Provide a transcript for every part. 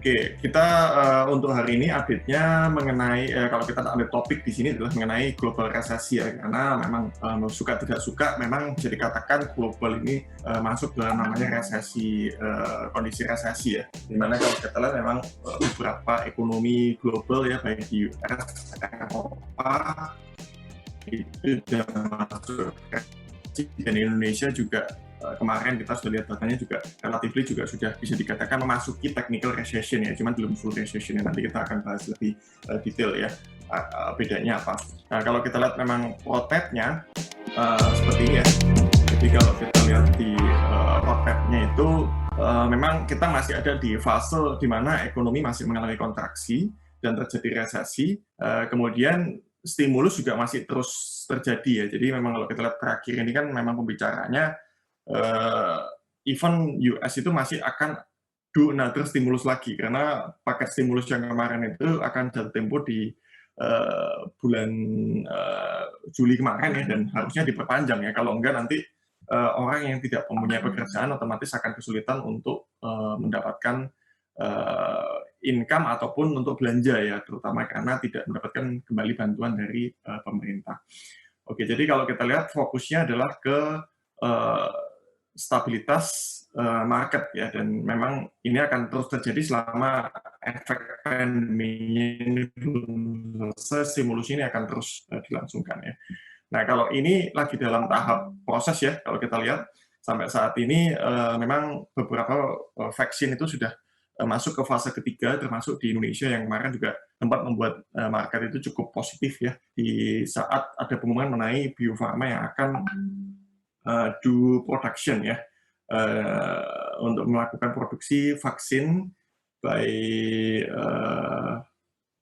Oke, kita untuk hari ini update-nya mengenai kalau kita ambil topik di sini adalah mengenai global resesi ya, karena memang suka tidak suka memang bisa dikatakan global ini masuk dalam namanya resesi, kondisi resesi ya. Dimana kalau kita lihat memang beberapa ekonomi global ya, baik di US, Eropa itu sudah masuk resesi, dan Indonesia juga kemarin kita sudah lihat datanya juga relatively juga sudah bisa dikatakan memasuki technical recession ya, cuman belum full recession ya. Nanti kita akan bahas lebih detail ya bedanya apa. Nah, kalau kita lihat memang roadmap-nya seperti ini ya. Jadi kalau kita lihat di roadmap-nya itu memang kita masih ada di fase di mana ekonomi masih mengalami kontraksi dan terjadi resesi. Kemudian stimulus juga masih terus terjadi ya. Jadi memang kalau kita lihat terakhir ini kan memang pembicaraannya even US itu masih akan do another stimulus lagi, karena paket stimulus yang kemarin itu akan jatuh tempo di bulan Juli kemarin ya, dan harusnya diperpanjang ya. Kalau enggak nanti orang yang tidak mempunyai pekerjaan otomatis akan kesulitan untuk mendapatkan income ataupun untuk belanja ya, terutama karena tidak mendapatkan kembali bantuan dari pemerintah. Oke, jadi kalau kita lihat fokusnya adalah ke stabilitas market ya, dan memang ini akan terus terjadi selama efek pandemi ini belum selesai, stimulus ini akan terus dilangsungkan ya. Nah, kalau ini lagi dalam tahap proses ya, kalau kita lihat sampai saat ini memang beberapa vaksin itu sudah masuk ke fase ketiga, termasuk di Indonesia yang kemarin juga tempat membuat market itu cukup positif ya, di saat ada pengumuman mengenai Bio Farma yang akan do production ya, untuk melakukan produksi vaksin by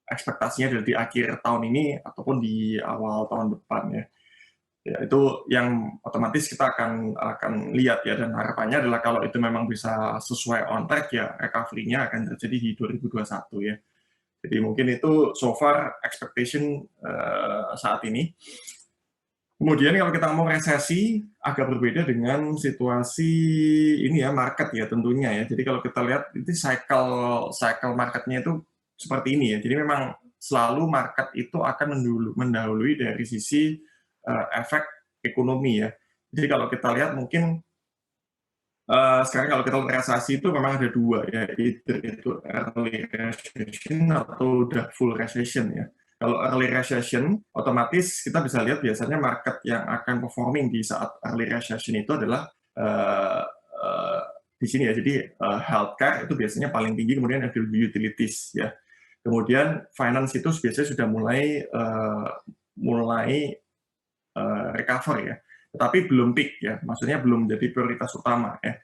ekspektasinya dari di akhir tahun ini ataupun di awal tahun depan ya. Ya, itu yang otomatis kita akan lihat ya, dan harapannya adalah kalau itu memang bisa sesuai on track ya, recovery-nya akan terjadi di 2021 ya. Jadi mungkin itu so far expectation saat ini. Kemudian kalau kita ngomong resesi, agak berbeda dengan situasi ini ya, market ya tentunya ya. Jadi kalau kita lihat itu cycle marketnya itu seperti ini ya. Jadi memang selalu market itu akan mendahului dari sisi efek ekonomi ya. Jadi kalau kita lihat mungkin sekarang kalau kita lihat resesi itu memang ada dua ya, itu early recession atau udah full recession ya. Kalau early recession, otomatis kita bisa lihat biasanya market yang akan performing di saat early recession itu adalah di sini ya. Jadi healthcare itu biasanya paling tinggi, kemudian ada utilities ya. Kemudian finance itu biasanya sudah mulai recover ya. Tetapi belum peak ya, maksudnya belum jadi prioritas utama ya.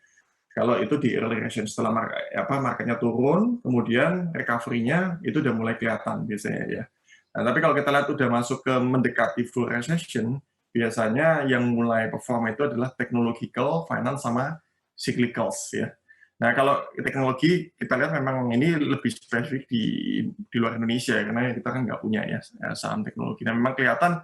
Kalau itu di early recession, setelah marketnya turun, kemudian recovery-nya itu udah mulai kelihatan biasanya ya. Nah, tapi kalau kita lihat udah masuk ke mendekati full recession, biasanya yang mulai perform itu adalah technological, finance, sama cyclicals ya. Nah, kalau teknologi kita lihat memang ini lebih spesifik di luar Indonesia, karena kita kan nggak punya ya saham teknologi. Nah, memang kelihatan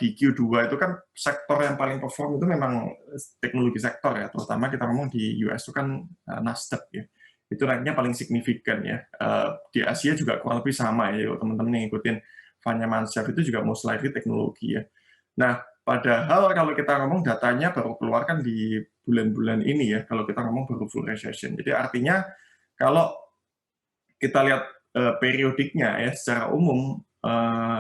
di Q2 itu kan sektor yang paling perform itu memang teknologi sektor ya, terutama kita ngomong di US itu kan Nasdaq ya, itu naiknya paling signifikan ya. Di Asia juga kurang lebih sama ya, teman-teman yang ngikutin Fanya Manshaft itu juga most likely teknologi ya. Nah, padahal kalau kita ngomong datanya baru keluar kan di bulan-bulan ini ya, kalau kita ngomong baru full recession. Jadi artinya kalau kita lihat periodiknya ya secara umum,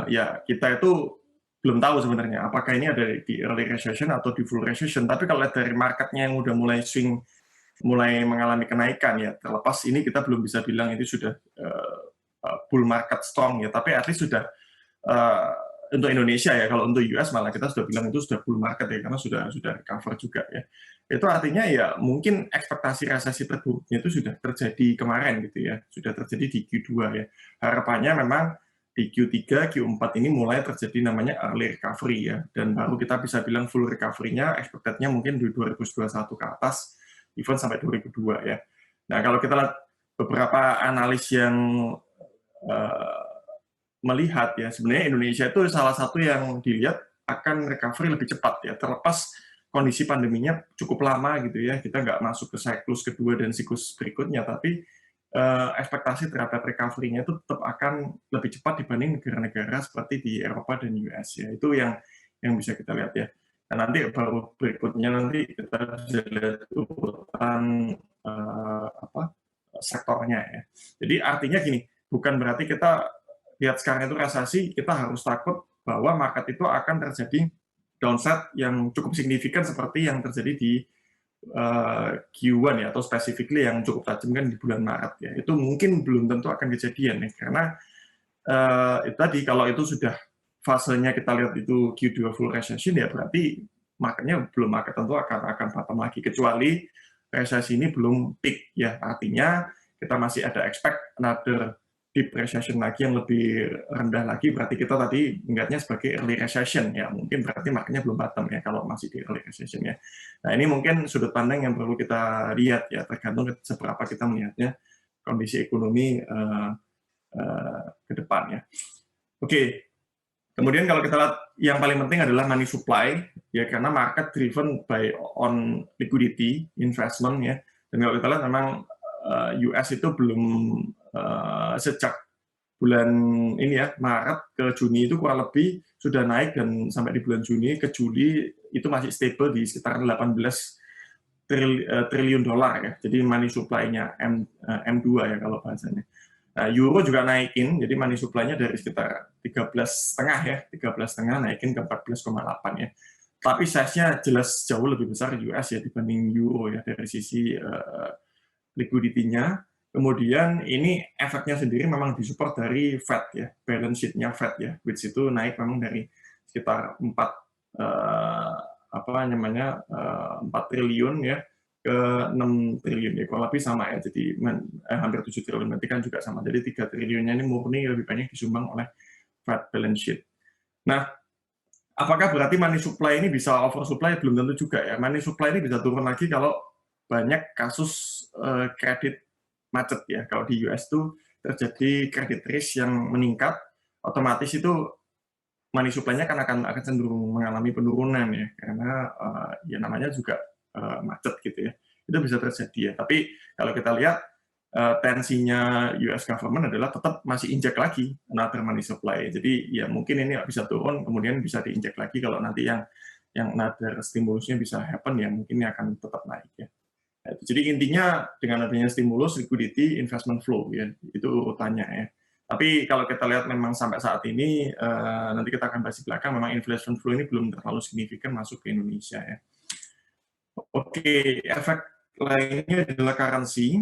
ya kita itu belum tahu sebenarnya apakah ini ada di early recession atau di full recession. Tapi kalau lihat dari marketnya yang udah mulai swing, mulai mengalami kenaikan ya, terlepas ini kita belum bisa bilang itu sudah bull market strong ya, tapi at least sudah untuk Indonesia ya. Kalau untuk US malah kita sudah bilang itu sudah bull market ya, karena sudah recover juga ya. Itu artinya ya mungkin ekspektasi resesi terburuknya itu sudah terjadi kemarin gitu ya, sudah terjadi di Q2 ya. Harapannya memang di Q3, Q4 ini mulai terjadi namanya early recovery ya, dan baru kita bisa bilang full recovery-nya expected-nya mungkin di 2021 ke atas, even sampai 2002 ya. Nah, kalau kita lihat beberapa analis yang melihat ya, sebenarnya Indonesia itu salah satu yang dilihat akan recovery lebih cepat ya, terlepas kondisi pandeminya cukup lama gitu ya, kita nggak masuk ke siklus kedua dan siklus berikutnya, tapi ekspektasi terhadap recovery-nya itu tetap akan lebih cepat dibanding negara-negara seperti di Eropa dan US ya. Itu yang bisa kita lihat ya. Nah, nanti baru berikutnya nanti kita bisa lihat urutan sektornya ya. Jadi artinya gini, bukan berarti kita lihat sekarang itu resesi, kita harus takut bahwa market itu akan terjadi downside yang cukup signifikan seperti yang terjadi di Q1 ya, atau specifically yang cukup tajam kan di bulan Maret ya. Itu mungkin belum tentu akan kejadian ya, karena itu tadi kalau itu sudah fasenya kita lihat itu Q2 full recession ya berarti marketnya belum tentu akan bottom lagi, kecuali resesi ini belum peak ya, artinya kita masih ada expect another deep recession lagi yang lebih rendah lagi, berarti kita tadi melihatnya sebagai early recession ya, mungkin berarti marketnya belum bottom ya kalau masih di early recession ya. Nah ini mungkin sudut pandang yang perlu kita lihat ya, tergantung seberapa kita melihatnya kondisi ekonomi ke depan ya. Oke. Kemudian kalau kita lihat yang paling penting adalah money supply ya, karena market driven by on liquidity investment ya. Dan kalau kita lihat memang US itu belum sejak bulan ini ya Maret ke Juni itu kurang lebih sudah naik, dan sampai di bulan Juni ke Juli itu masih stable di sekitar 18 triliun dolar ya. Jadi money supply-nya M2 ya kalau bahasanya. Nah, euro juga naikin, jadi money supply-nya dari sekitar 13,5 ya, 13,5 naikin ke 14,8 ya. Tapi size-nya jelas jauh lebih besar US ya dibanding euro ya dari sisi liquidity-nya. Kemudian ini efeknya sendiri memang disupport dari Fed ya, balance sheet-nya Fed ya, which itu naik memang dari sekitar 4 triliun ya ke 6 triliun ya, kurang lebih sama ya, jadi hampir 7 triliun, berarti kan juga sama, jadi 3 triliunnya ini murni lebih banyak disumbang oleh Fed balance sheet. Nah, apakah berarti money supply ini bisa oversupply? Belum tentu juga ya, money supply ini bisa turun lagi kalau banyak kasus kredit macet ya. Kalau di US itu terjadi credit risk yang meningkat, otomatis itu money supply-nya kan akan cenderung mengalami penurunan ya, karena ya namanya juga macet gitu ya, itu bisa terjadi ya. Tapi kalau kita lihat tensinya US government adalah tetap masih injek lagi another money supply. Jadi ya mungkin ini bisa turun, kemudian bisa diinjek lagi kalau nanti yang another stimulusnya bisa happen ya, mungkin ini akan tetap naik ya. Nah, jadi intinya dengan adanya stimulus, liquidity, investment flow ya, itu urutannya ya. Tapi kalau kita lihat memang sampai saat ini, nanti kita akan bahas di belakang, memang investment flow ini belum terlalu signifikan masuk ke Indonesia ya. Oke, efek lainnya adalah currency.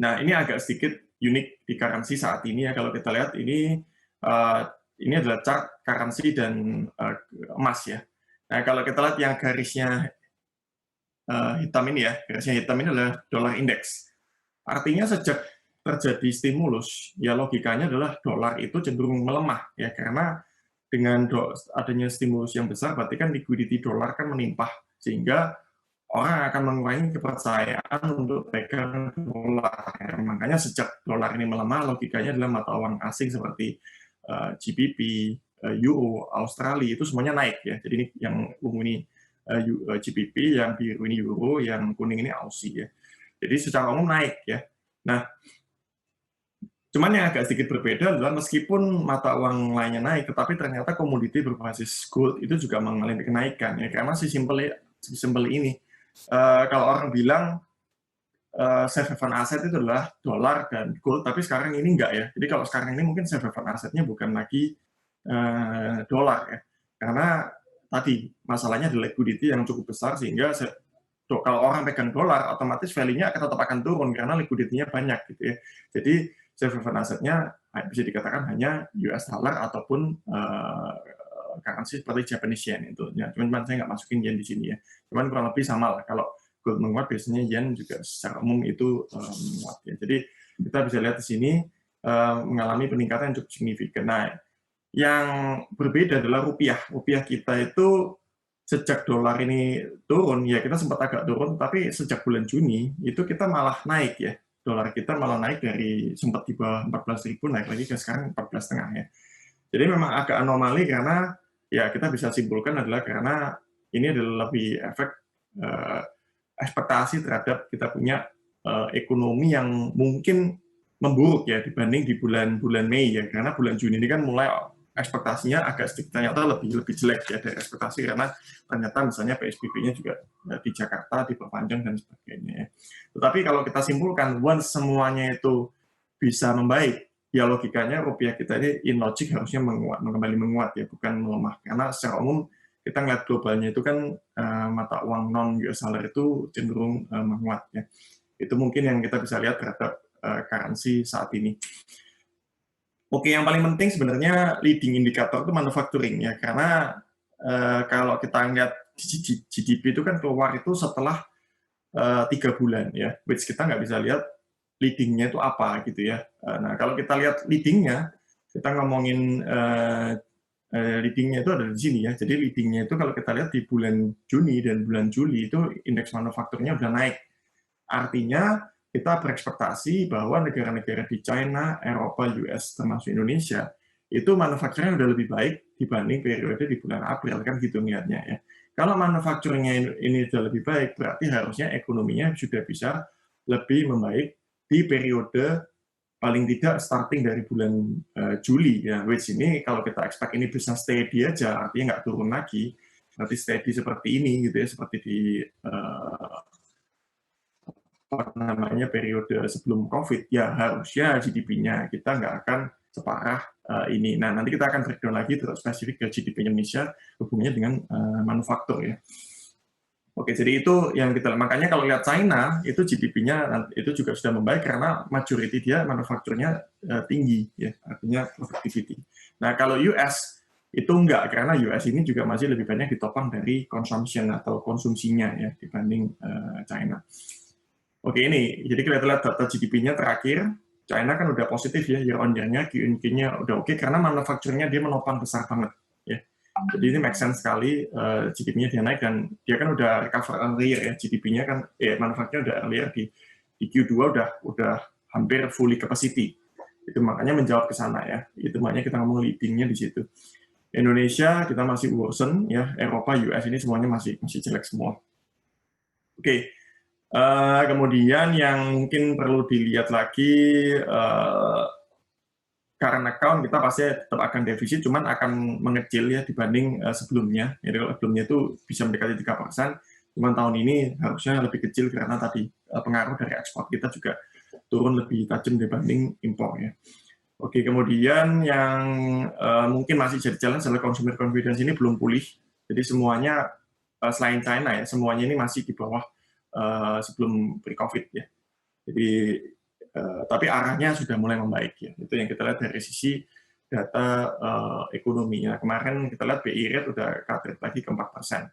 Nah, ini agak sedikit unik di currency saat ini ya. Kalau kita lihat ini adalah chart currency dan emas ya. Nah, kalau kita lihat yang garisnya hitam ini ya, garisnya hitam ini adalah dollar index. Artinya sejak terjadi stimulus, ya logikanya adalah dolar itu cenderung melemah ya, karena dengan adanya stimulus yang besar, berarti kan liquidity dolar kan menimpah, sehingga orang akan mengurangi kepercayaan untuk pegang dolar. Ya, makanya sejak dolar ini melemah, logikanya adalah mata uang asing seperti GBP, Euro, Australia itu semuanya naik ya. Jadi ini yang ungu ini GBP, yang biru ini Euro, yang kuning ini Aussie ya. Jadi secara umum naik ya. Nah, cuman yang agak sedikit berbeda adalah meskipun mata uang lainnya naik, tetapi ternyata komoditi berbasis gold itu juga mengalami kenaikan ya, karena simpel ini. Kalau orang bilang safe haven aset itu adalah dolar dan gold, tapi sekarang ini enggak ya. Jadi kalau sekarang ini mungkin safe haven asetnya bukan lagi dolar ya, karena tadi masalahnya adalah liquidity yang cukup besar, sehingga kalau orang pegang dolar, otomatis value-nya tetap akan turun karena liquidity-nya banyak gitu ya. Jadi safe haven asetnya bisa dikatakan hanya US dollar ataupun currency seperti Japanese yen itu. Ya, cuman saya nggak masukin yen di sini ya. Cuman kurang lebih sama lah. Kalau gold menguat, biasanya yen juga secara umum itu menguat ya. Jadi kita bisa lihat di sini mengalami peningkatan yang cukup signifikan. Nah, yang berbeda adalah rupiah. Rupiah kita itu sejak dolar ini turun, ya kita sempat agak turun, tapi sejak bulan Juni itu kita malah naik ya. Dolar kita malah naik dari sempat di bawah 14.000 naik lagi ke sekarang 14,5 ya. Jadi memang agak anomali, karena ya kita bisa simpulkan adalah karena ini adalah lebih efek ekspektasi terhadap kita punya ekonomi yang mungkin memburuk ya dibanding di bulan-bulan Mei ya, karena bulan Juni ini kan mulai ekspektasinya agak sedikit ternyata lebih jelek ya dari ekspektasi, karena ternyata misalnya PSBB-nya juga di Jakarta diperpanjang dan sebagainya ya. Tetapi kalau kita simpulkan, once semuanya itu bisa membaik, ya logikanya rupiah kita ini in logic harusnya kembali menguat ya, bukan melemah. Karena secara umum kita ngeliat globalnya itu kan mata uang non US dollar itu cenderung menguat ya. Itu mungkin yang kita bisa lihat terhadap currency saat ini. Oke, yang paling penting sebenarnya leading indicator itu manufacturing ya, karena kalau kita lihat GDP itu kan keluar itu setelah 3 bulan ya, which kita nggak bisa lihat leadingnya itu apa gitu ya. Nah, kalau kita lihat leadingnya, kita ngomongin leadingnya itu ada di sini ya. Jadi leadingnya itu kalau kita lihat di bulan Juni dan bulan Juli itu indeks manufakturnya udah naik. Artinya kita berekspektasi bahwa negara-negara di China, Eropa, US, termasuk Indonesia, itu manufakturnya udah lebih baik dibanding periode di bulan April, kan gitu niatnya ya. Kalau manufakturnya ini sudah lebih baik, berarti harusnya ekonominya sudah bisa lebih membaik di periode paling tidak starting dari bulan Juli ya, which ini kalau kita expect ini bisa steady aja, artinya nggak turun lagi, berarti steady seperti ini gitu ya, seperti di apa namanya periode sebelum COVID, ya harusnya GDP-nya kita nggak akan separah ini. Nah, nanti kita akan breakdown lagi terus spesifik ke GDP Indonesia hubungannya dengan manufaktur ya. Oke, jadi itu yang kita makanya kalau lihat China itu GDP-nya itu juga sudah membaik karena majority dia manufakturnya tinggi ya, artinya productivity. Nah, kalau US itu enggak, karena US ini juga masih lebih banyak ditopang dari consumption atau konsumsinya ya dibanding China. Oke, ini jadi kita lihat data GDP-nya terakhir, China kan udah positif ya, year on year-nya, Q-on-Q-nya udah oke, karena manufakturnya dia menopang besar banget ya. Jadi ini make sense sekali, GDP-nya dia naik, dan dia kan udah recover earlier ya, GDP-nya kan, manufakturnya udah earlier di Q2 udah hampir fully capacity. Itu makanya menjawab ke sana ya, itu makanya kita ngomong leading-nya di situ. Indonesia kita masih worsen ya, Eropa, US ini semuanya masih jelek semua. Oke. Kemudian yang mungkin perlu dilihat lagi, current account kita pasti tetap akan defisit, cuman akan mengecil ya dibanding sebelumnya. Jadi kalau sebelumnya itu bisa mendekati 3%, cuman tahun ini harusnya lebih kecil karena tadi pengaruh dari ekspor kita juga turun lebih tajam dibanding impor ya. Oke, kemudian yang mungkin masih jadi challenge adalah consumer confidence ini belum pulih. Jadi semuanya selain China ya, semuanya ini masih di bawah sebelum pre-COVID ya. Jadi tapi arahnya sudah mulai membaik ya. Itu yang kita lihat dari sisi data ekonominya. Kemarin kita lihat BI rate udah cut rate lagi ke 4%.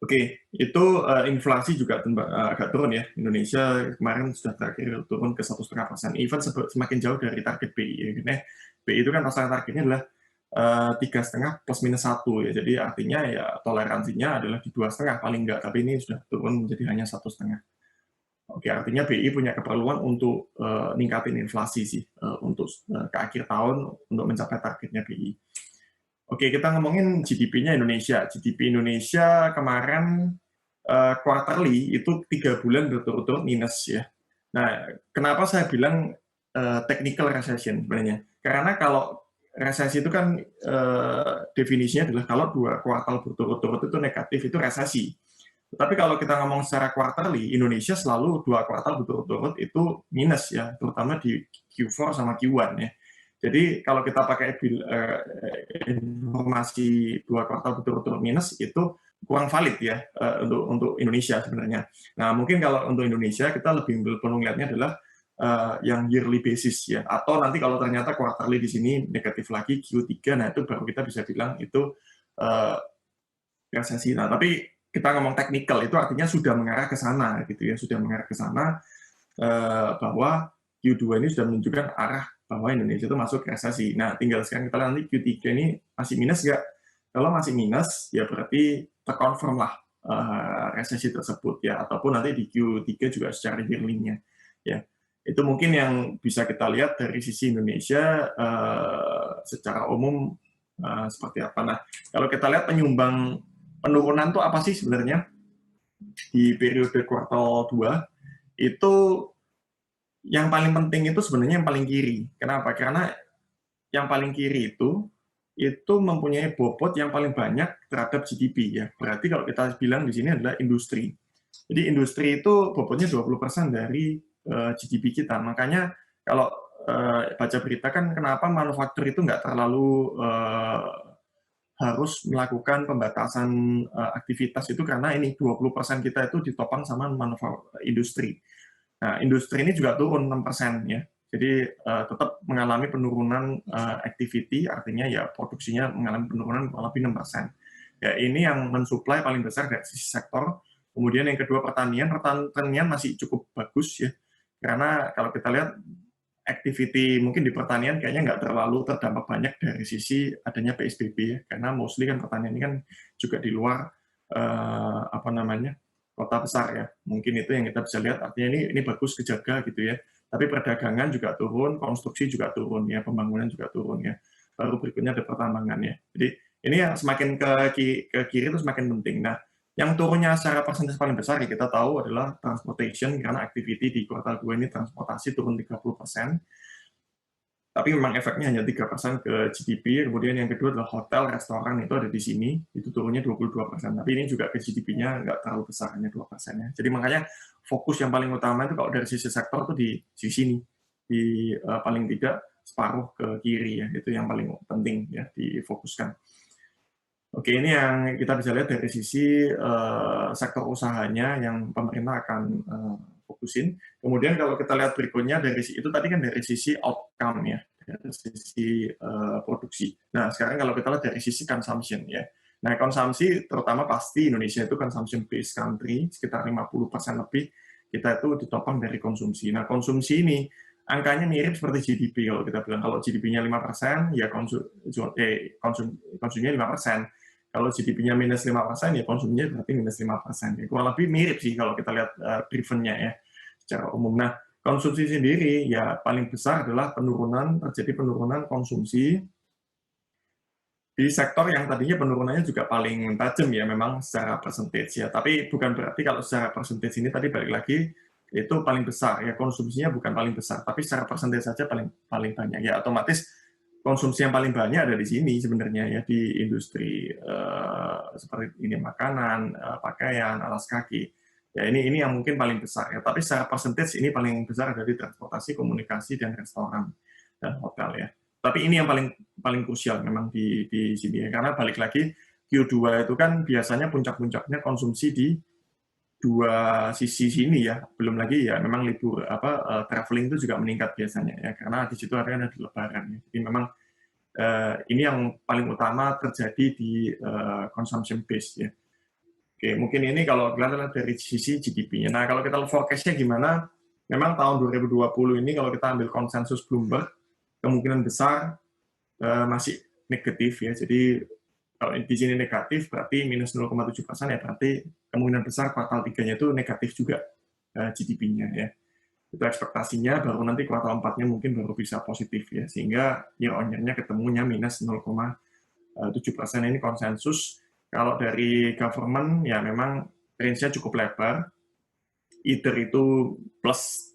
Oke, itu inflasi juga agak turun ya. Indonesia kemarin sudah terakhir turun ke 1,5%. Even semakin jauh dari target BI. Ya. BI itu kan pasangan targetnya adalah 3,5 plus minus 1 ya, jadi artinya ya toleransinya adalah di 2,5 paling enggak, tapi ini sudah turun menjadi hanya 1,5. Oke, artinya BI punya keperluan untuk ningkatin inflasi sih untuk ke akhir tahun untuk mencapai targetnya BI. Oke, kita ngomongin GDP-nya Indonesia. GDP Indonesia kemarin quarterly itu 3 bulan berturut-turut minus ya. Nah, kenapa saya bilang technical recession sebenarnya? Karena kalau resesi itu kan definisinya adalah kalau 2 kuartal berturut-turut itu negatif, itu resesi. Tapi kalau kita ngomong secara quarterly, Indonesia selalu 2 kuartal berturut-turut itu minus ya, terutama di Q4 sama Q1 ya. Jadi kalau kita pakai informasi 2 kuartal berturut-turut minus itu kurang valid ya untuk Indonesia sebenarnya. Nah, mungkin kalau untuk Indonesia kita lebih perlu melihatnya adalah yang yearly basis ya, atau nanti kalau ternyata quarterly di sini negatif lagi Q3, nah itu baru kita bisa bilang itu resesi. Nah, tapi kita ngomong teknikal itu artinya sudah mengarah ke sana gitu ya, sudah mengarah ke sana bahwa Q2 ini sudah menunjukkan arah bahwa Indonesia itu masuk resesi. Nah, tinggal sekarang kita lihat nanti Q3 ini masih minus nggak? Kalau masih minus, ya berarti terkonfirm lah resesi tersebut ya, ataupun nanti di Q3 juga secara yearly-nya ya. Itu mungkin yang bisa kita lihat dari sisi Indonesia secara umum seperti apa. Nah, kalau kita lihat penyumbang penurunan itu apa sih sebenarnya di periode kuartal 2 itu yang paling penting itu sebenarnya yang paling kiri. Kenapa? Karena yang paling kiri itu mempunyai bobot yang paling banyak terhadap GDP ya. Berarti kalau kita bilang di sini adalah industri. Jadi industri itu bobotnya 20% dari GDP kita. Makanya kalau baca berita kan kenapa manufaktur itu nggak terlalu harus melakukan pembatasan aktivitas itu karena ini 20% kita itu ditopang sama manufaktur industri. Nah, industri ini juga turun 6% ya. Jadi tetap mengalami penurunan activity, artinya ya produksinya mengalami penurunan kurang lebih 6%. Ya, ini yang mensuplai paling besar dari sisi sektor. Kemudian yang kedua pertanian masih cukup bagus ya. Karena kalau kita lihat activity mungkin di pertanian kayaknya nggak terlalu terdampak banyak dari sisi adanya PSBB ya. Karena mostly kan pertanian ini kan juga di luar apa namanya kota besar ya. Mungkin itu yang kita bisa lihat, artinya ini bagus kejaga gitu ya. Tapi perdagangan juga turun, konstruksi juga turun ya, pembangunan juga turun ya. Baru berikutnya ada pertambangan ya. Jadi ini yang semakin ke kiri itu semakin penting. Nah, yang turunnya secara persentase paling besar ya kita tahu adalah transportation, karena activity di kuartal 2 ini transportasi turun 30%. Tapi memang efeknya hanya 3% ke GDP. Kemudian yang kedua adalah hotel, restoran itu ada di sini, itu turunnya 22%. Tapi ini juga ke GDP-nya nggak terlalu besar, hanya 2%. Ya. Jadi makanya fokus yang paling utama itu kalau dari sisi sektor itu di sisi ini, di paling tidak separuh ke kiri ya, itu yang paling penting ya difokuskan. Oke, ini yang kita bisa lihat dari sisi sektor usahanya yang pemerintah akan fokusin. Kemudian kalau kita lihat berikutnya dari itu tadi kan dari sisi outcome ya, dari sisi produksi. Nah, sekarang kalau kita lihat dari sisi consumption ya. Nah, konsumsi terutama pasti Indonesia itu consumption based country, sekitar 50% lebih kita itu ditopang dari konsumsi. Nah, konsumsi ini angkanya mirip seperti GDP kalau kita bilang. Kalau GDP-nya 5%, ya konsumsinya 5%. Kalau GDP-nya minus 5%, ya konsumsinya berarti minus 5%. Ya, kurang lebih mirip sih kalau kita lihat driven-nya ya secara umum. Nah, konsumsi sendiri ya paling besar adalah terjadi penurunan konsumsi di sektor yang tadinya penurunannya juga paling tajam ya memang secara percentage ya. Tapi bukan berarti kalau secara percentage ini tadi balik lagi itu paling besar ya, konsumsinya bukan paling besar, tapi secara percentage saja paling banyak ya, otomatis konsumsi yang paling banyak ada di sini sebenarnya ya, di industri seperti ini makanan, pakaian, alas kaki. Ya ini yang mungkin paling besar ya, tapi secara percentage ini paling besar ada di transportasi, komunikasi dan restoran dan hotel ya. Tapi ini yang paling krusial memang di sini ya, karena balik lagi Q2 itu kan biasanya puncak-puncaknya konsumsi di dua sisi sini ya, belum lagi ya memang libur traveling itu juga meningkat biasanya ya, karena di situ ada lebaran ya. Jadi memang ini yang paling utama terjadi di consumption base ya. Oke, mungkin ini kalau kelihatan dari sisi GDP-nya. Nah, kalau kita forecast-nya gimana? Memang tahun 2020 ini kalau kita ambil konsensus Bloomberg, kemungkinan besar masih negatif ya. Jadi kalau di sini negatif berarti minus 0,7% ya, berarti kemungkinan besar kuartal 3-nya itu negatif juga GDP-nya ya. Itu ekspektasinya, baru nanti kuartal 4-nya mungkin baru bisa positif ya, sehingga year on year-nya ketemunya minus 0,7%. Ini konsensus. Kalau dari government ya memang range-nya cukup lebar, either itu plus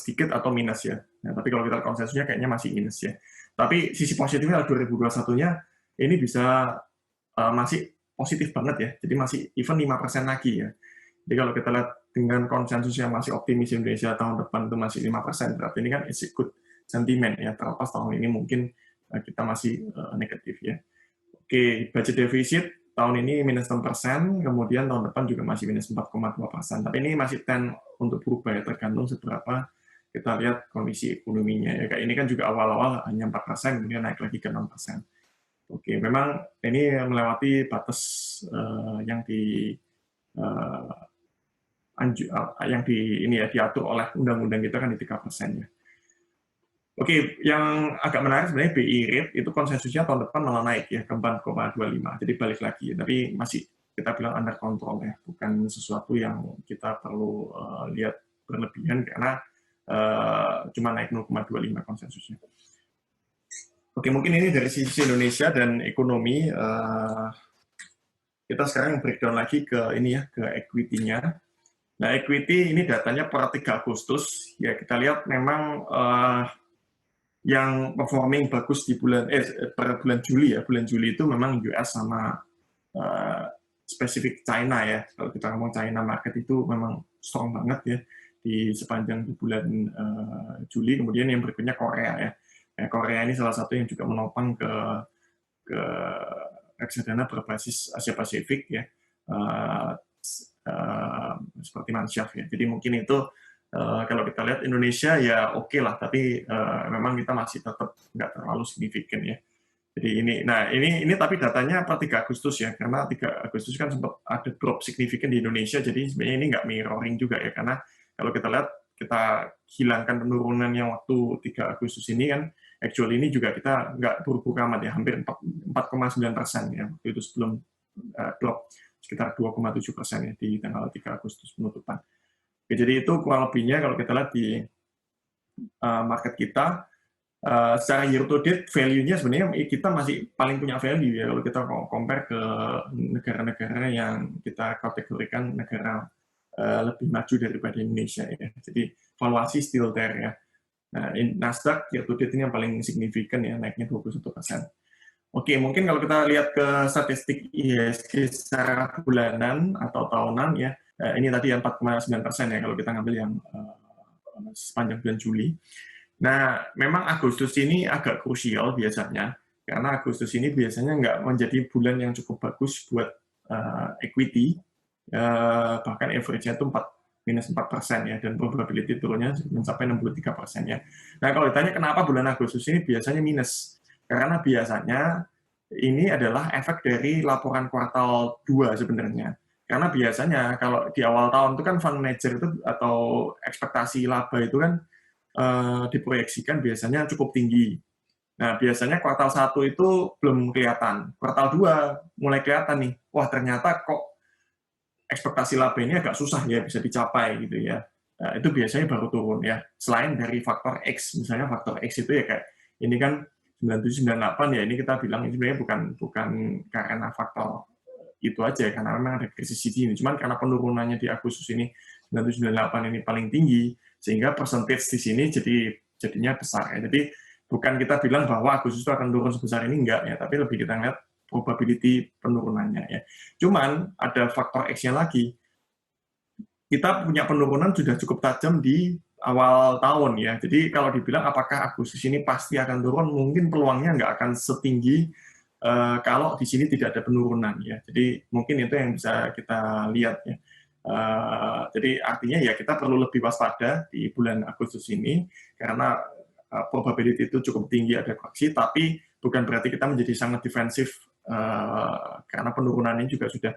dikit atau minus ya. Nah, tapi kalau kita konsensusnya kayaknya masih minus ya. Tapi sisi positifnya 2021-nya ini bisa masih positif banget ya. Jadi masih even 5% lagi ya. Jadi kalau kita lihat dengan konsensus yang masih optimis Indonesia tahun depan itu masih 5%, berarti ini kan it's a good sentiment ya. Terlepas tahun ini mungkin kita masih negatif ya. Oke, budget defisit tahun ini minus 6%, kemudian tahun depan juga masih minus 4,2%. Tapi ini masih tend untuk berubah ya, tergantung seberapa kita lihat kondisi ekonominya. Ya, kayak ini kan juga awal-awal hanya 4%, kemudian naik lagi ke 6%. Oke, memang ini melewati batas yang ini ya diatur oleh undang-undang kita kan di 3% ya. Oke, yang agak menarik sebenarnya BI rate itu konsensusnya tahun depan malah naik ya ke 4,25. Jadi balik lagi, tapi masih kita bilang under control ya, bukan sesuatu yang kita perlu lihat berlebihan karena cuma naik 0,25 konsensusnya. Oke, mungkin ini dari sisi Indonesia dan ekonomi. Kita sekarang breakdown lagi ke ini ya, ke equity-nya. Nah, equity ini datanya per 3 Agustus. Ya, kita lihat memang yang performing bagus di per bulan Juli ya. Bulan Juli itu memang US sama spesifik China ya. Kalau kita ngomong China market itu memang strong banget ya di sepanjang di bulan Juli. Kemudian yang berikutnya Korea ya. Korea ini salah satu yang juga menopang ke reksadana berbasis Asia Pasifik ya. Seperti Mansyaf ya. Jadi mungkin itu kalau kita lihat Indonesia ya oke lah, tapi memang kita masih tetap nggak terlalu signifikan ya. Jadi ini tapi datanya per 3 Agustus ya, karena 3 Agustus kan sempat ada drop signifikan di Indonesia, jadi sebenarnya ini nggak mirroring juga ya, karena kalau kita lihat kita hilangkan penurunan yang waktu 3 Agustus ini kan, actually ini juga kita nggak buruk-buruk amat ya, hampir 4,9% ya, waktu itu sebelum drop sekitar 2,7% ya di tanggal 3 Agustus penutupan. Oke, jadi itu kurang lebihnya kalau kita lihat di market kita. Secara year to date value-nya sebenarnya kita masih paling punya value ya kalau kita compare ke negara-negara yang kita kategorikan negara lebih maju daripada Indonesia ya. Jadi valuasi still there ya. Nah, Nasdaq year to date ini yang paling signifikan ya, naiknya 21%. Oke, mungkin kalau kita lihat ke statistik IHSG secara bulanan atau tahunan ya, ini tadi yang 4,9% ya kalau kita ngambil yang sepanjang bulan Juli. Nah, memang Agustus ini agak krusial biasanya, karena Agustus ini biasanya nggak menjadi bulan yang cukup bagus buat equity, bahkan average-nya itu minus 4% ya, dan probability turunnya mencapai 63% ya. Nah, kalau ditanya kenapa bulan Agustus ini biasanya minus, karena biasanya ini adalah efek dari laporan kuartal 2 sebenarnya. Karena biasanya kalau di awal tahun itu kan fund manager itu atau ekspektasi laba itu kan diproyeksikan biasanya cukup tinggi. Nah, biasanya kuartal 1 itu belum kelihatan. Kuartal 2 mulai kelihatan nih, wah ternyata kok ekspektasi laba ini agak susah ya bisa dicapai gitu ya. Nah, itu biasanya baru turun ya. Selain dari faktor X, misalnya faktor X itu ya kayak ini kan 9798 ya, ini kita bilang ini sebenarnya bukan karena faktor itu aja, karena memang ada krisis di sini. Cuman karena penurunannya di Agustus ini 9798 ini paling tinggi, sehingga percentage di sini jadinya besar ya. Jadi bukan kita bilang bahwa Agustus itu akan turun sebesar ini, enggak ya, tapi lebih kita lihat probability penurunannya ya. Cuman ada faktor X-nya lagi. Kita punya penurunan sudah cukup tajam di awal tahun ya. Jadi kalau dibilang apakah Agustus ini pasti akan turun, mungkin peluangnya nggak akan setinggi kalau di sini tidak ada penurunan ya. Jadi mungkin itu yang bisa kita lihat ya. Jadi artinya ya kita perlu lebih waspada di bulan Agustus ini karena probability itu cukup tinggi ada koreksi, tapi bukan berarti kita menjadi sangat defensif karena penurunannya juga sudah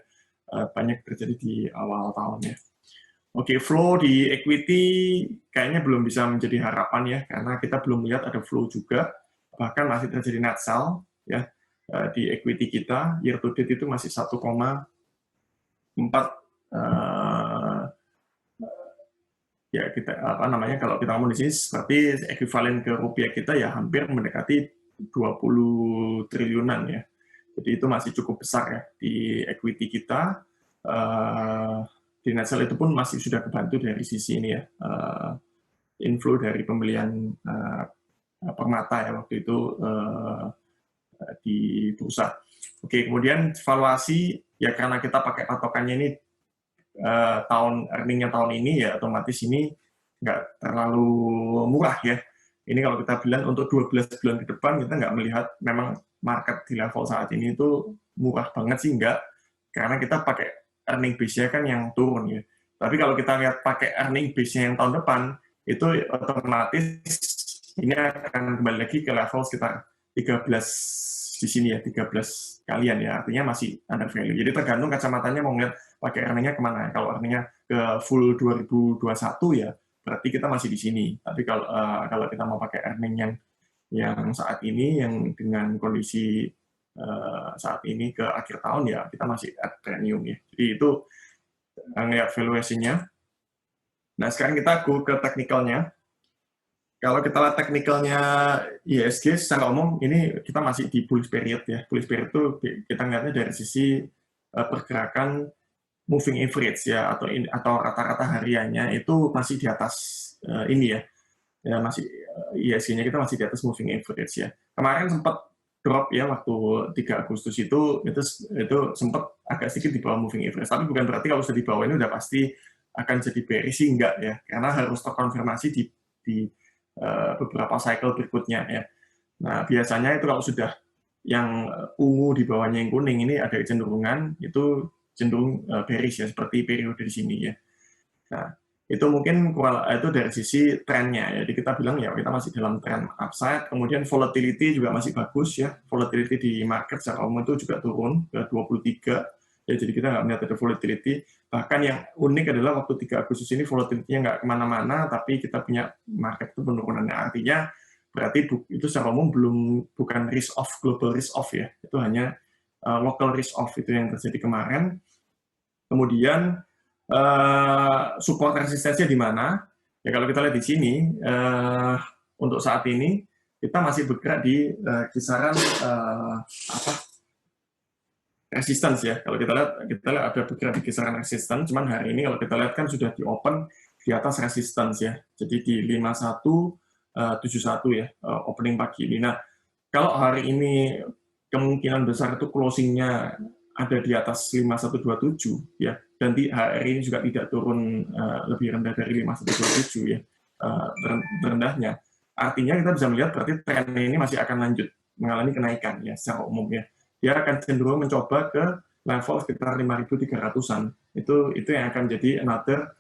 banyak terjadi di awal tahun ya. Oke, flow di equity kayaknya belum bisa menjadi harapan ya, karena kita belum lihat ada flow juga, bahkan masih terjadi net sell ya di equity kita, year to date itu masih 1,4 ya kita kalau kita ngomong di sini seperti ekuivalen ke rupiah kita ya hampir mendekati 20 triliunan ya. Jadi itu masih cukup besar ya di equity kita. Di net sell itu pun masih sudah kebantu dari sisi ini ya, inflow dari pembelian Permata ya waktu itu di bursa. Oke, kemudian valuasi ya karena kita pakai patokannya ini earningnya tahun ini ya otomatis ini nggak terlalu murah ya. Ini kalau kita bilang untuk 12 bulan ke depan kita nggak melihat memang market di level saat ini itu murah banget sih enggak, karena kita pakai earning base-nya kan yang turun ya. Tapi kalau kita lihat pakai earning base-nya yang tahun depan itu otomatis ini akan kembali lagi ke level sekitar 13 di sini ya, 13 kalian ya, artinya masih under value. Jadi tergantung kacamatanya mau ngeliat pakai earningnya kemana. Kalau earningnya ke full 2021 ya, berarti kita masih di sini. Tapi kalau kita mau pakai earning yang saat ini, yang dengan kondisi saat ini ke akhir tahun ya, kita masih at premium ya. Jadi itu ngeliat valuation-nya. Nah sekarang kita go ke technical-nya. Kalau kita lihat teknikalnya IHSG secara umum ini kita masih di bullish period ya. Bullish period itu kita lihatnya dari sisi pergerakan moving average ya, atau rata-rata hariannya itu masih di atas ini ya, masih ISG-nya kita masih di atas moving average ya. Kemarin sempat drop ya waktu 3 Agustus itu sempat agak sedikit di bawah moving average, tapi bukan berarti kalau sudah di bawah ini udah pasti akan jadi bearish sih, enggak ya, karena harus terkonfirmasi di beberapa cycle berikutnya ya. Nah, biasanya itu kalau sudah yang ungu di bawahnya yang kuning ini ada kecenderungan itu cenderung bearish ya, seperti periode di sini ya. Nah, itu mungkin itu dari sisi trennya. Jadi kita bilang ya kita masih dalam tren upside. Kemudian volatility juga masih bagus ya. Volatility di market secara umum itu juga turun ke 23. Ya, jadi kita nggak melihat ada volatility. Bahkan yang unik adalah waktu 3 Agustus ini volatility-nya nggak kemana-mana, tapi kita punya market itu penurunannya. Artinya berarti itu secara umum bukan risk off, global risk off ya. Itu hanya local risk off itu yang terjadi kemarin. Kemudian support resistensinya di mana? Ya kalau kita lihat di sini, untuk saat ini kita masih bergerak di kisaran resistance ya. Kalau kita lihat ada bergerak di kisaran resistance, cuman hari ini kalau kita lihat kan sudah di open di atas resistance ya. Jadi di 5171 ya, opening pagi ini. Nah, kalau hari ini kemungkinan besar itu closing-nya ada di atas 5127 ya, dan hari ini juga tidak turun lebih rendah dari 5127 ya, terendahnya. Artinya kita bisa melihat berarti tren ini masih akan lanjut mengalami kenaikan ya secara umum ya. Dia akan cenderung mencoba ke level sekitar 5.300-an. Itu yang akan jadi another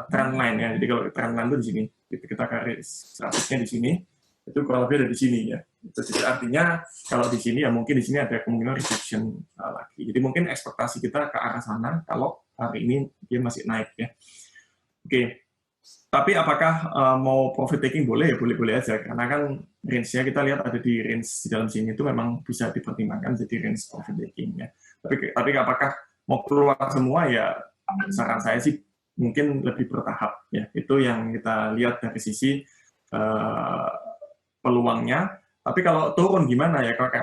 trend line ya. Jadi kalau trend line itu di sini, kita garis grafiknya di sini, itu kurang lebih ada di sini ya. Jadi artinya kalau di sini ya mungkin di sini ada kemungkinan rejection lagi. Jadi mungkin ekspektasi kita ke arah sana kalau hari ini dia masih naik ya. Oke. Tapi apakah mau profit taking boleh ya, boleh-boleh aja, karena kan range-nya kita lihat ada di range di dalam sini itu memang bisa dipertimbangkan jadi range profit taking ya. Tapi apakah mau keluar semua ya, saran saya sih mungkin lebih bertahap ya. Itu yang kita lihat dari sisi peluangnya. Tapi kalau turun gimana ya? Kalau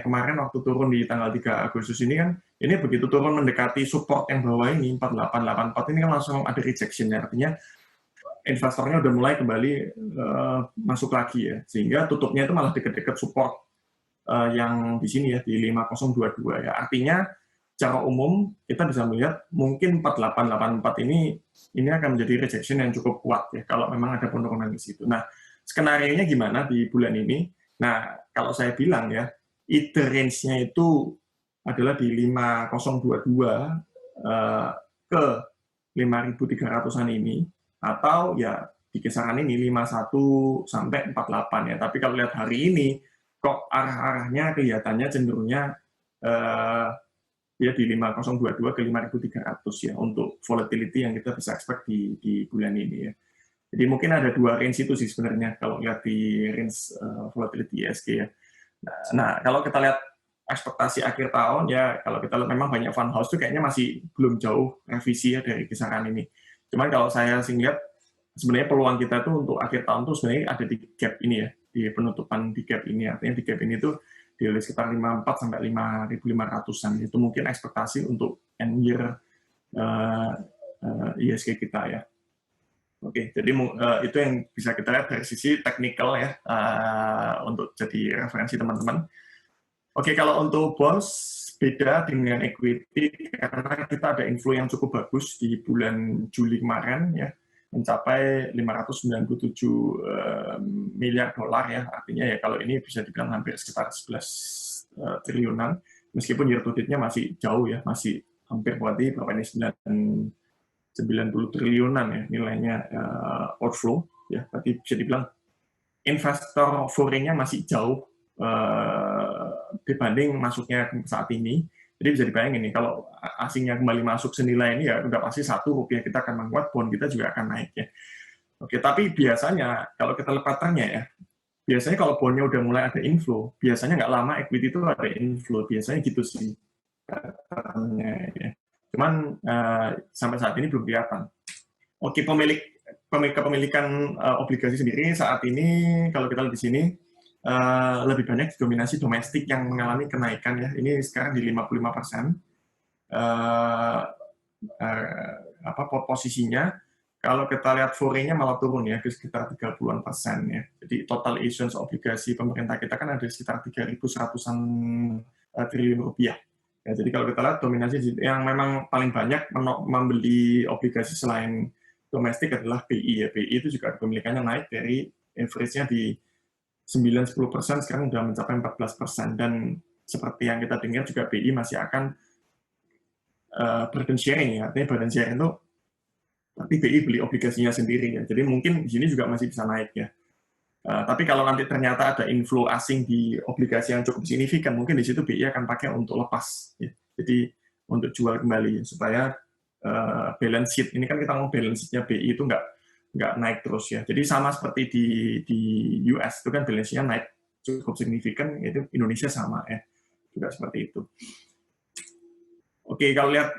kemarin waktu turun di tanggal 3 Agustus ini kan, ini begitu turun mendekati support yang bawah ini 4884 ini kan langsung ada rejection ya. Artinya investornya udah mulai kembali masuk lagi ya, sehingga tutupnya itu malah dekat-dekat support yang di sini ya, di 5022 ya. Artinya secara umum kita bisa melihat mungkin 4884 ini akan menjadi rejection yang cukup kuat ya kalau memang ada penurunan di situ. Nah, skenario-nya gimana di bulan ini? Nah, kalau saya bilang ya, either range-nya itu adalah di 5022 ke 5.300-an ini, atau ya di kisaran ini 51 sampai 48 ya. Tapi kalau lihat hari ini kok arah-arahnya kelihatannya cenderungnya ya di 5022 ke 5.300 ya untuk volatility yang kita bisa expect di bulan ini ya. Jadi mungkin ada dua range itu sih sebenarnya kalau lihat di range volatility ISG ya. Nah, kalau kita lihat ekspektasi akhir tahun ya, kalau kita lihat memang banyak fund house itu kayaknya masih belum jauh revisi ya dari kisaran ini. Cuman kalau saya sih lihat sebenarnya peluang kita tuh untuk akhir tahun tuh sebenarnya ada di gap ini ya, di penutupan di gap ini. Artinya di gap ini tuh di sekitar 54 sampai 5.500-an. Itu mungkin ekspektasi untuk end year ISG kita ya. Oke, jadi itu yang bisa kita lihat dari sisi technical ya, untuk jadi referensi teman-teman. Oke, kalau untuk bonds beda dengan equity karena kita ada inflow yang cukup bagus di bulan Juli kemarin ya, mencapai 597 miliar dolar ya. Artinya ya kalau ini bisa dibilang hampir sekitar 11 triliunan, meskipun year to date-nya masih jauh ya, masih hampir berarti berapa ini 90 triliunan ya nilainya outflow ya. Berarti bisa dibilang investor foreign-nya masih jauh dibanding masuknya saat ini. Jadi bisa dibayangin nih kalau asingnya kembali masuk senilai ini ya udah pasti rupiah kita akan menguat, bond kita juga akan naik ya. Oke, tapi biasanya kalau kita lihat pattern-nya ya, biasanya kalau bondnya udah mulai ada inflow, biasanya nggak lama equity itu ada inflow, biasanya gitu sih pattern-nya ya. Cuman sampai saat ini belum kelihatan. Oke, kepemilikan obligasi sendiri saat ini kalau kita lihat di sini lebih banyak dominasi domestik yang mengalami kenaikan ya. Ini sekarang di 55%. posisinya. Kalau kita lihat FURI-nya malah turun ya, ke sekitar 30-an% ya. Jadi total issuance obligasi pemerintah kita kan ada sekitar 3.100-an triliun rupiah. Ya, jadi kalau kita lihat dominasi yang memang paling banyak membeli obligasi selain domestik adalah BI ya. BI itu juga kepemilikannya naik dari average-nya di 9-10%, sekarang sudah mencapai 14%. Dan seperti yang kita dengar juga BI masih akan burden sharing ya. Artinya burden sharing itu tapi BI beli obligasinya sendiri ya. Jadi mungkin di sini juga masih bisa naik ya. Tapi kalau nanti ternyata ada inflow asing di obligasi yang cukup signifikan, mungkin di situ BI akan pakai untuk lepas. Ya. Jadi untuk jual kembali supaya balance sheet ini kan kita mau balance sheet-nya BI itu nggak naik terus ya. Jadi sama seperti di US itu kan balance sheet-nya naik cukup signifikan, itu Indonesia sama ya, juga seperti itu. Oke, kalau lihat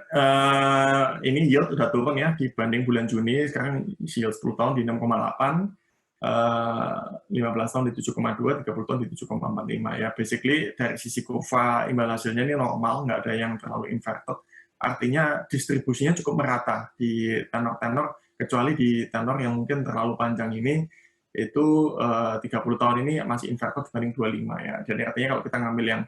ini yield udah turun ya dibanding bulan Juni, sekarang yield 10 tahun di 6,8, 15 tahun di 7,2, 30 tahun di 7,45 ya. Basically dari sisi kurva imbal hasilnya ini normal, nggak ada yang terlalu inverted. Artinya distribusinya cukup merata di tenor-tenor, kecuali di tenor yang mungkin terlalu panjang ini, itu 30 tahun ini masih inverted dibanding 25 ya. Jadi artinya kalau kita ngambil yang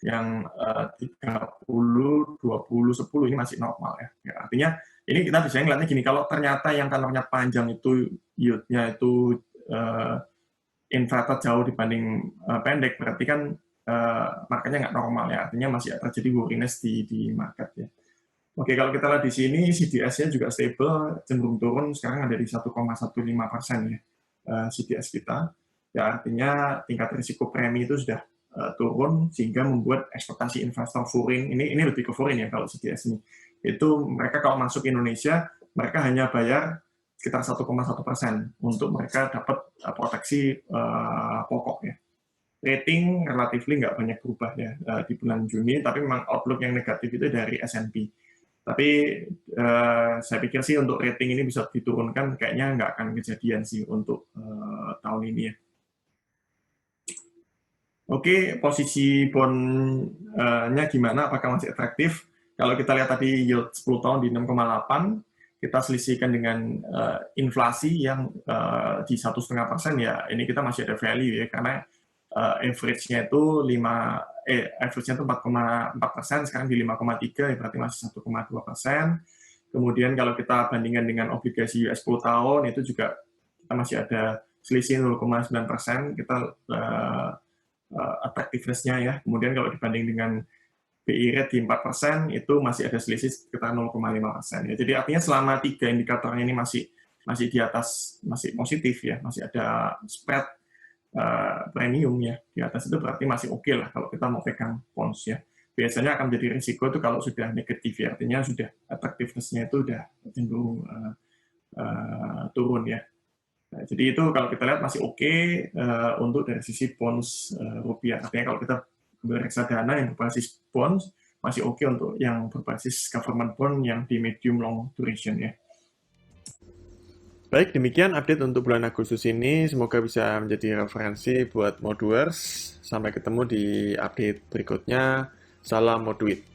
30, 20, 10 ini masih normal ya. Ya artinya ini kita bisa ngeliatnya gini, kalau ternyata yang tenornya panjang itu yield-nya itu inverted jauh dibanding pendek, berarti kan marketnya nggak normal ya. Artinya masih terjadi worryness di market ya. Oke, kalau kita lihat di sini CDS-nya juga stable, cenderung turun, sekarang ada di 1,15% ya CDS kita. Ya artinya tingkat risiko premi itu sudah turun sehingga membuat ekspektasi investor foreign ini lebih ke foreign ya kalau CDS ini itu mereka kalau masuk Indonesia mereka hanya bayar sekitar 1,1% untuk mereka dapat proteksi pokok ya. Rating relatif nggak banyak berubah ya di bulan Juni, tapi memang outlook yang negatif itu dari S&P. Tapi saya pikir sih untuk rating ini bisa diturunkan, kayaknya nggak akan kejadian sih untuk tahun ini ya. Oke, posisi bond-nya gimana? Apakah masih atraktif? Kalau kita lihat tadi yield 10 tahun di 6,8, kita selisihkan dengan inflasi yang di 1,5%, ya ini kita masih ada value ya, karena average-nya itu 4,4%, sekarang di 5,3, ya berarti masih 1,2%. Kemudian kalau kita bandingkan dengan obligasi US 10 tahun, itu juga kita masih ada selisih 0,9%, kita attractiveness-nya ya. Kemudian kalau dibanding dengan BI rate di 4%, itu masih ada selisih sekitar 0,5%. Ya. Jadi artinya selama 3 indikatornya ini masih di atas, masih positif ya, masih ada spread premium ya di atas, itu berarti masih oke lah kalau kita mau pegang bonds ya. Biasanya akan jadi risiko itu kalau sudah negatif ya, artinya sudah attractiveness-nya itu sudah cenderung turun ya. Nah, jadi itu kalau kita lihat masih oke untuk dari sisi bonds rupiah. Artinya kalau kita bereksadana yang berbasis bonds masih oke untuk yang berbasis government bond yang di medium long duration ya. Baik, demikian update untuk bulan Agustus ini. Semoga bisa menjadi referensi buat Moduers. Sampai ketemu di update berikutnya. Salam Moduit.